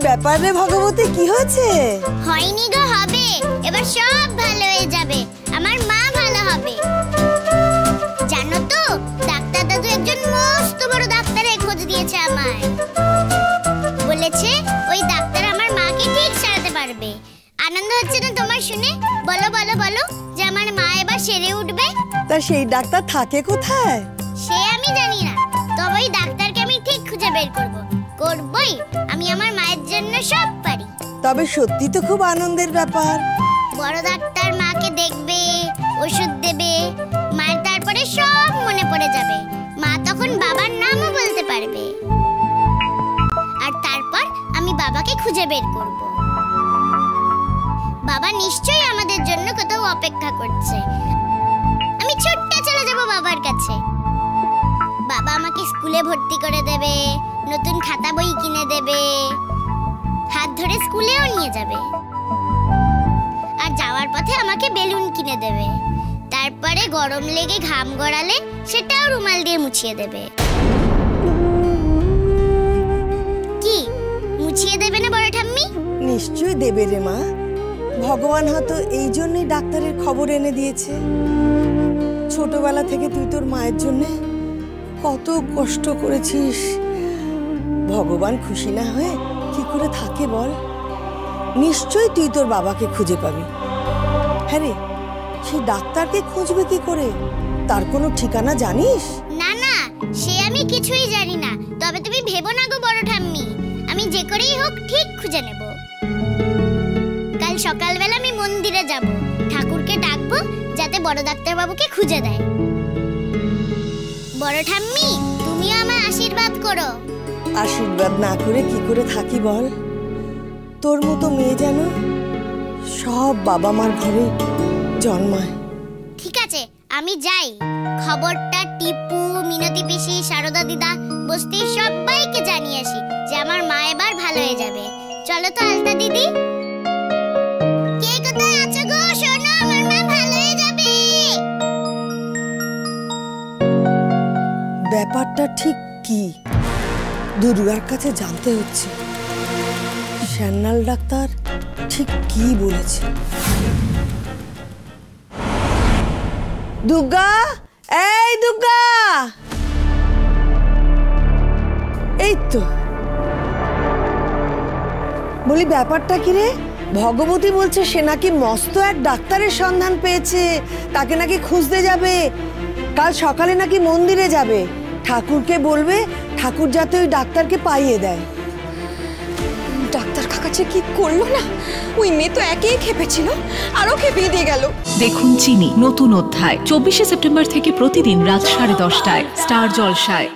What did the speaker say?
ব্যাপার রে ভগবতী, কি হয়েছে? হয়নি গো, হবে। এবার সব ভালো হয়ে যাবে, আমার মা ভালো হবে। জানো তো, ডাক্তার দাদু একজন মস্ত বড় ডাক্তারের খোঁজ দিয়েছে আমায়। বলেছে ওই ডাক্তার আমার মাকে ঠিক সারাতে পারবে। আনন্দ হচ্ছে না তোমার শুনে? বলো বলো বলো যে আমার মা এবার সেরে উঠবে। তা সেই ডাক্তার থাকে কোথায়? সে আমি জানি না, তবে ওই ডাক্তারকে আমি ঠিক খুঁজে বের করব। করবই, আমি আমার মায়ের জন্য সব পারি। তবে সত্যি তো খুব আনন্দের ব্যাপার। বড় ডাক্তার মাকে দেখবে, ওষুধ দেবে, মায়ের তারপরে সব মনে পড়ে যাবে। মা তখন বাবার নামও বলতে পারবে। আর তারপর আমি বাবাকে খুঁজে বের করব। বাবা নিশ্চয়ই আমাদের জন্য কোথাও অপেক্ষা করছে। আমি ছুটতে চলে যাব বাবার কাছে। বাবা আমাকে স্কুলে ভর্তি করে দেবে, নতুন খাতা বই কিনে দেবে, হাত ধরে স্কুলেও নিয়ে যাবে। আর যাওয়ার পথে আমাকে বেলুন কিনে দেবে। তারপরে গরম লেগে ঘাম গড়ালে সেটাও রুমাল দিয়ে মুছিয়ে দেবে। কি মুছিয়ে দেবে না বড় ঠাম্মি? নিশ্চয়ই দেবে রে মা। ভগবান হয়তো এই জন্যই ডাক্তারের খবর এনে দিয়েছে। ছোটবেলা থেকে তুই তোর মায়ের জন্য কত কষ্ট করেছিস। ভগবান খুশি না হয়ে কি করে থাকে বল? নিশ্চয়ই তুই তোর বাবাকে খুঁজে পাবি। হ্যাঁ রে, সেই ডাক্তারকে খুঁজবে কি করে? তার কোনো ঠিকানা জানিস? না না, সে আমি কিছুই জানি না। তবে তুমি ভেবো না গো বড় ঠাম্মি, আমি যে করেই হোক ঠিক খুঁজে নেব। কাল সকালবেলা আমি মন্দিরে যাব, ঠাকুরকে ডাকবো যাতে বড় ডাক্তার বাবুকে খুঁজে দেয়। বড় ঠাম্মি, তুমিও আমায় আশীর্বাদ করো। আশীর্বাদ না করে কি করে থাকি বল? তোর মতো মেয়ে যেন সব বাবা মার ঘরে জন্মায়। ঠিক আছে, আমি যাই। খবরটা টিপু, মিনতি পিসি, সারদা দিদা, বস্তির সবাইকে জানিয়ে আসি যে আমার মা এবার ভালো হয়ে যাবে। চলো তো আলতা দিদি। কে কোথায় আছো গো? শোনো, আমার মা ভালো হয়ে যাবে। ব্যাপারটা ঠিক কি? দুর্গার কাছে জানতে হচ্ছে শ্যান্নাল ডাক্তার ঠিক কি বলেছে। দুর্গা, এই দুর্গা, এই তো। বলি ব্যাপারটা কি রে? ভগবতী বলছে সে নাকি মস্ত এক ডাক্তারের সন্ধান পেয়েছে, তাকে নাকি খুঁজতে যাবে। কাল সকালে নাকি মন্দিরে যাবে, ঠাকুরকে বলবে ঠাকুর যাতে ওই ডাক্তারকে পাইয়ে দেয়। ডাক্তার কাকা যে কি করলো না, ওই মেয়ে তো একেই খেপেছিল, আরো খেপিয়ে দিয়ে গেল। দেখুন চিনি নতুন অধ্যায় 24শে সেপ্টেম্বর থেকে প্রতিদিন রাত 10:30টায় স্টার জলসায়।